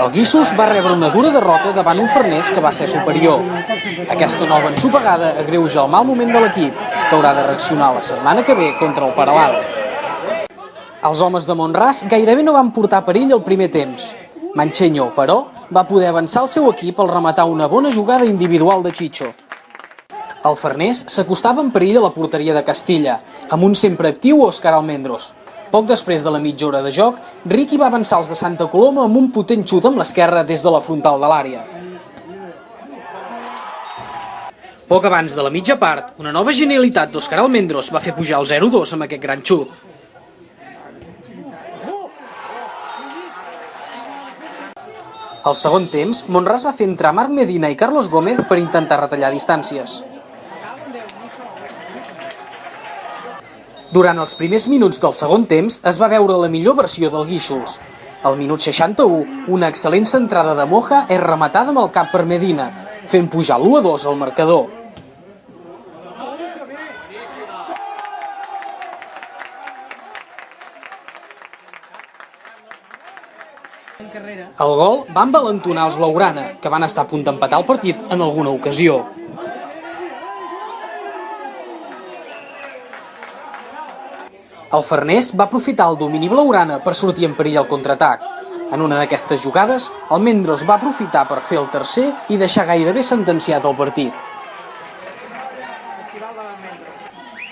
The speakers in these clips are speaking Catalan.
El Guíxols va rebre una dura derrota davant un Farners que va ser superior. Aquesta nova ensopegada agreuja el mal moment de l'equip, que haurà de reaccionar la setmana que ve contra el Peralada. Els homes de Mont-ras gairebé no van portar perill el primer temps. Mancheño, però, va poder avançar el seu equip al rematar una bona jugada individual de Chicho. El Farners s'acostava en perill a la porteria de Castilla, amb un sempre actiu Òscar Almendros. Poc després de la mitja hora de joc, Riqui va avançar els de Santa Coloma amb un potent xut amb l'esquerra des de la frontal de l'àrea. Poc abans de la mitja part, una nova genialitat d'Òscar Almendros va fer pujar el 0-2 amb aquest gran xut. Al segon temps, Mont-ras va fer entrar Marc Medina i Carlos Gómez per intentar retallar distàncies. Durant els primers minuts del segon temps es va veure la millor versió del Guíxols. Al minut 61, una excel·lent centrada de Moja és rematada amb el cap per Medina, fent pujar l'1-2 al marcador. El gol va envalentonar els blaugrana, que van estar a punt d'empatar el partit en alguna ocasió. El Farners va aprofitar el domini blaugrana per sortir en perill al contraatac. En una d'aquestes jugades, Almendros va aprofitar per fer el tercer i deixar gairebé sentenciat el partit.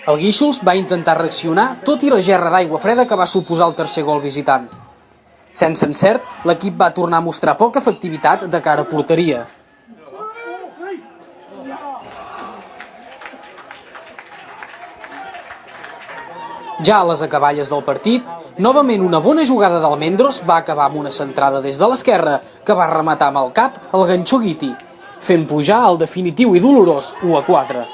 El Guíxols va intentar reaccionar tot i la gerra d'aigua freda que va suposar el tercer gol visitant. Sense encert, l'equip va tornar a mostrar poca efectivitat de cara a porteria. Ja a les acaballes del partit, novament una bona jugada d'Almendros va acabar amb una centrada des de l'esquerra que va rematar amb el cap el ganxó Guiti, fent pujar el definitiu i dolorós 1-4.